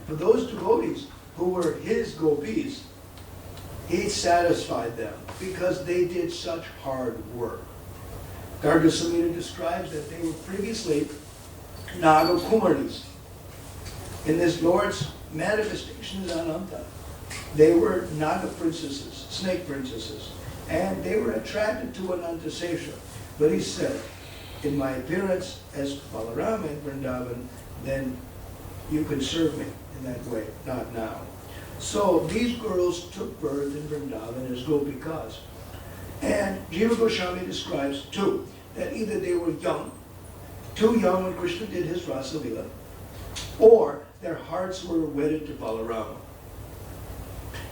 For those devotees who were his gopis, he satisfied them because they did such hard work. Garga Samhita describes that they were previously Naga Kumaris. In this Lord's manifestations Ananta, they were Naga princesses, snake princesses, and they were attracted to Anantasesha. But he said, in my appearance as Balarama in Vrindavan, then you can serve me in that way, not now. So these girls took birth in Vrindavan as Gopikas. And Jiva Goswami describes too, that either they were young, too young when Krishna did his Rasa Lila, or their hearts were wedded to Balarama.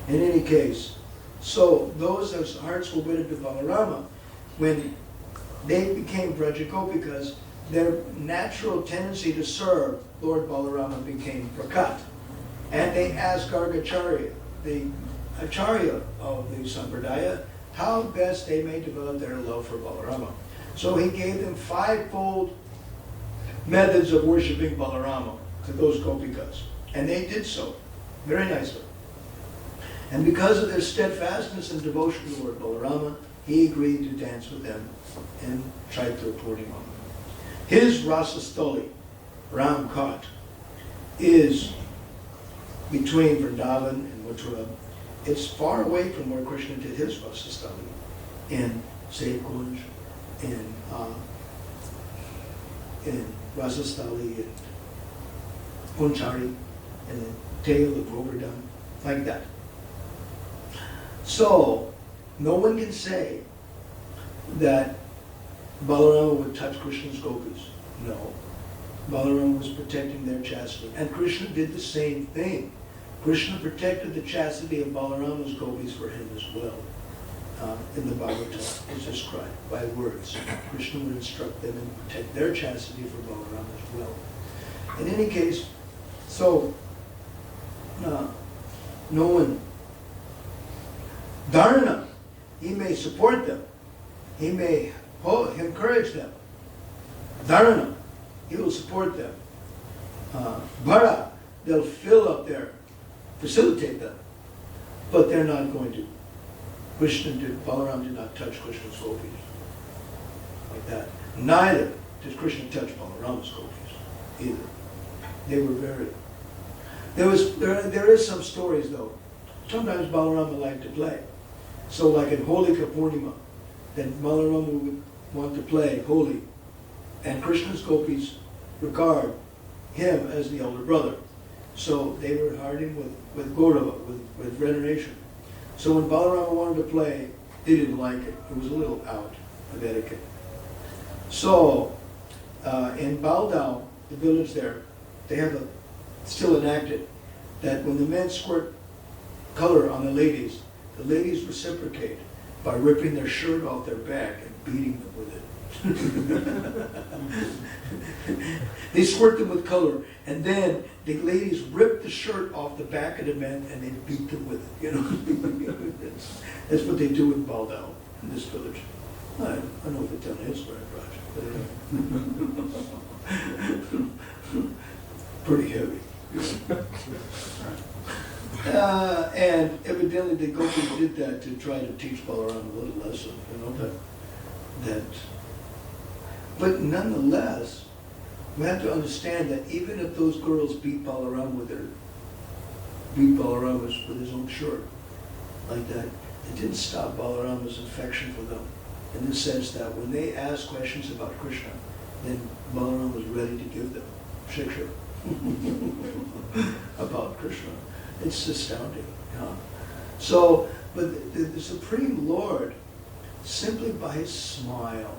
In any case, so those whose hearts were wedded to Balarama, when they became Braja Gopikas, their natural tendency to serve Lord Balarama became Prakat. And they asked Gargacharya, the Acharya of the Sampradaya, how best they may develop their love for Balarama. So he gave them 5-fold methods of worshipping Balarama to those Gopikas. And they did so very nicely. And because of their steadfastness and devotion to Lord Balarama, he agreed to dance with them in Chaitra Purnima. His Rasastali, Ramkot, is between Vrindavan and Mathura. It's far away from where Krishna did his Rasastali, in Savekunj, in Rasastali, and Punchari, and the tail of Govardhan, like that. So, no one can say that Balarama would touch Krishna's gopis. No. Balarama was protecting their chastity. And Krishna did the same thing. Krishna protected the chastity of Balarama's gopis for him as well. In the Bhagavatam, it's described by words. Krishna would instruct them and protect their chastity for Balarama as well. In any case, so, no one, Dharana, he may support them. He may encourage them. Dharana, he will support them. Bhara, they'll fill up their, facilitate them. But they're not going to. Balaram did not touch Krishna's gopis like that. Neither did Krishna touch Balarama's gopis either. They were very. There is some stories though. Sometimes Balarama liked to play. So like in Holika Purnima, then Balarama would want to play Holi, and Krishna's gopis regard him as the elder brother. So they regard him with Gaurava, with veneration. So when Balarama wanted to play, they didn't like it. It was a little out of etiquette. So in Baldao, the village there, they have still enacted that when the men squirt color on the ladies reciprocate by ripping their shirt off their back and beating them with it. They squirt them with color, and then the ladies rip the shirt off the back of the men and they beat them with it. You know, that's what they do in Baldao, in this village. I don't know if it's done elsewhere in Raj, but pretty heavy. And evidently the gopis did that to try to teach Balaram a little lesson, you know, that. But nonetheless, we have to understand that even if those girls beat Balaram with his own shirt, like that, it didn't stop Balarama's affection for them, in the sense that when they asked questions about Krishna, then Balaram was ready to give them shiksha about Krishna. It's astounding. Yeah. So, but the Supreme Lord, simply by his smile,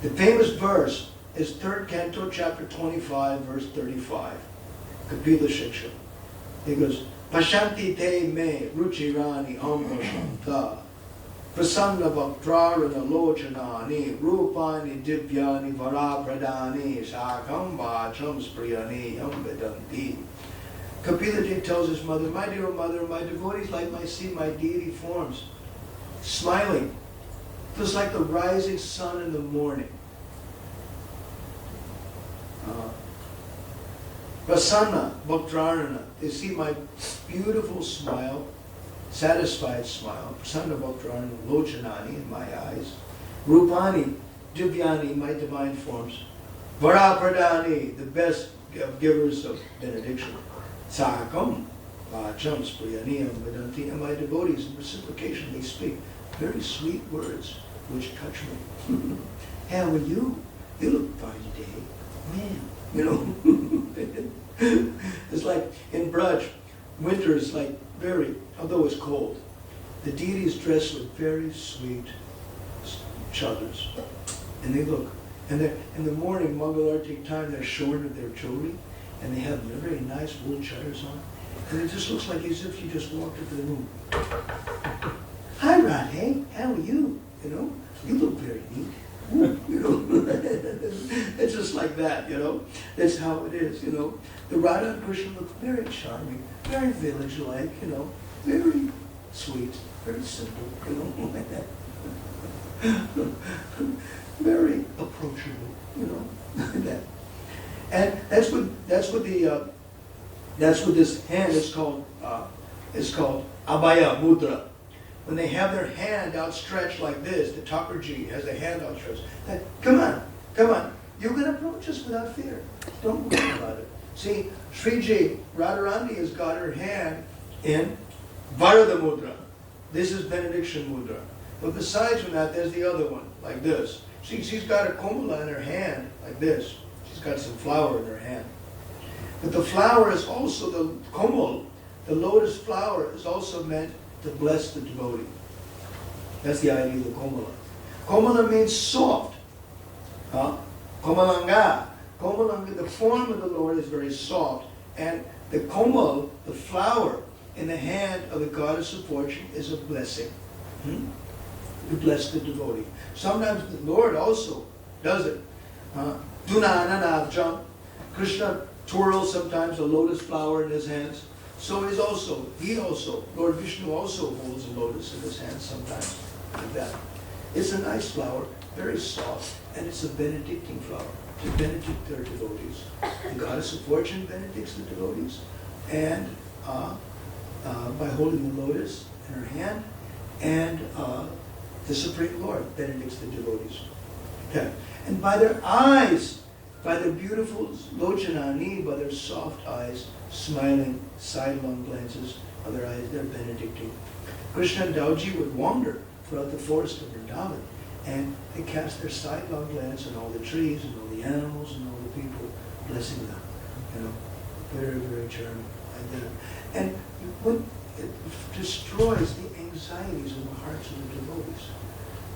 the famous verse is 3rd Canto, chapter 25, verse 35, Kapila Shiksha. He goes, Pashanti te me ruchirani ambashanta prasanna vaktrarana lochanani rupani divyani varapradani sakam vacham spriyani amvedanti. Kapila Ji tells his mother, my dear mother, my devotees like my see my deity forms, smiling, just like the rising sun in the morning. Prasanna Bhaktarana. They see my beautiful smile, satisfied smile. Prasanna Bhaktarana Lochanani, in my eyes. Rupani Divyani, my divine forms. Varapradani, the best givers of benediction. Sakam Vacham Spriyaniyam Vedanti, and my devotees in reciprocation they speak very sweet words which touch me. How are you? You look fine today. Man, you know. It's like in Braj, winter is like very, although it's cold, the deities dress with very sweet chadras. And they look, and they're, in the morning, Mangalarti time, they're shorn of their jewelry, and they have very nice wool chadras on. And it just looks like as if you just walked into the room. Hi, Radhe, how are you? You know, you look very neat. You know, it's just like that, you know. That's how it is, you know. The Radha and Krishna look very charming, very village-like, you know, very sweet, very simple, you know, like that. Very approachable, you know, like that. And that's what this hand is called. Is called Abhaya Mudra. When they have their hand outstretched like this, the Thakurji has a hand outstretched. Like, come on, you can approach us without fear. Don't worry about it. See, Sriji Radharani has got her hand in Varada Mudra. This is benediction mudra. But besides from that, there's the other one, like this. See, she's got a komala in her hand, like this. She's got some flower in her hand. But the flower is also the komal, the lotus flower is also meant to bless the devotee. That's the idea of the komala. Komala means soft. Komalanga. Komalanga, the form of the Lord is very soft. And the komal, the flower in the hand of the goddess of fortune is a blessing. To bless the devotee. Sometimes the Lord also does it. Dunananavjam. Krishna twirls sometimes a lotus flower in his hands. So he also, Lord Vishnu also holds a lotus in his hand sometimes, like that. It's a nice flower, very soft, and it's a benedicting flower to benedict their devotees. The goddess of fortune benedicts the devotees, and by holding the lotus in her hand, and the Supreme Lord benedicts the devotees. Okay. And by their eyes, by their beautiful lochanani, by their soft eyes, smiling, sidelong glances of their eyes, they're benedicting. Krishna and Dauji would wander throughout the forest of Vrindavan, and they cast their sidelong glance on all the trees and all the animals and all the people, blessing them. You know, very, very charming like that. And when it destroys the anxieties in the hearts of the devotees.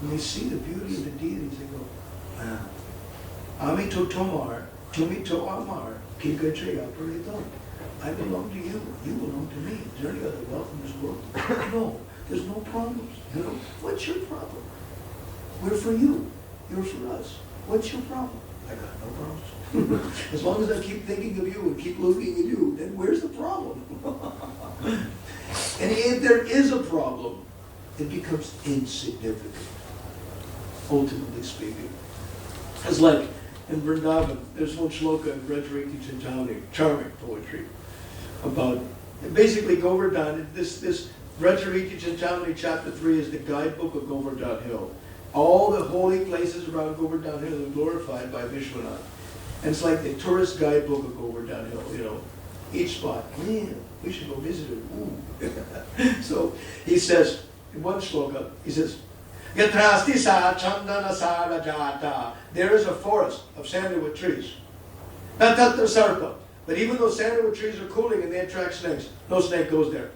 When they see the beauty of the deities, they go, wow. Ami to tomar, tumi to amar, kikajaya paridam. I belong to you, you belong to me. Is there any other wealth in this world? No, there's no problems. You know, what's your problem? We're for you, you're for us. What's your problem? I got no problems. As long as I keep thinking of you and keep looking at you, then where's the problem? And if there is a problem, it becomes insignificant, ultimately speaking. It's like in Vrindavan, there's one shloka in Vrajariti Chintamani, charming poetry, about, basically Govardhan, this Vrajariti Chintamani chapter 3 is the guidebook of Govardhan Hill. All the holy places around Govardhan Hill are glorified by Vishwanath. And it's like the tourist guidebook of Govardhan Hill, you know. Each spot, man, we should go visit it. Ooh. So he says, in one shloka, he says, Yatrasti sa chandana sara jata. There is a forest of sandalwood trees. Not tatra sarpa. But even though sandalwood trees are cooling and they attract snakes, no snake goes there.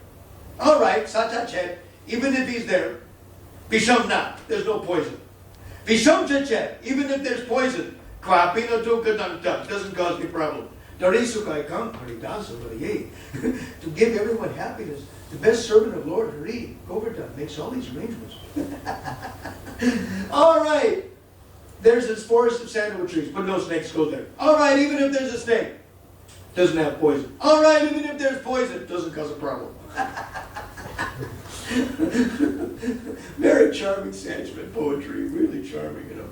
All right, satachet, even if he's there, Visham na, there's no poison. Visham chachet, even if there's poison, kvapina dukadanta, doesn't cause me problem. Darisukai kam paridasa variye. To give everyone happiness, the best servant of Lord Hari, Govardhan, makes all these arrangements. All right, there's this forest of sandalwood trees, but no snakes go there. All right, even if there's a snake, doesn't have poison. All right, even if there's poison, doesn't cause a problem. Very charming Sanskrit poetry, really charming, you know.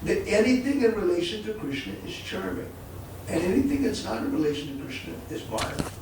That anything in relation to Krishna is charming. And anything that's not in relation to Krishna is vile.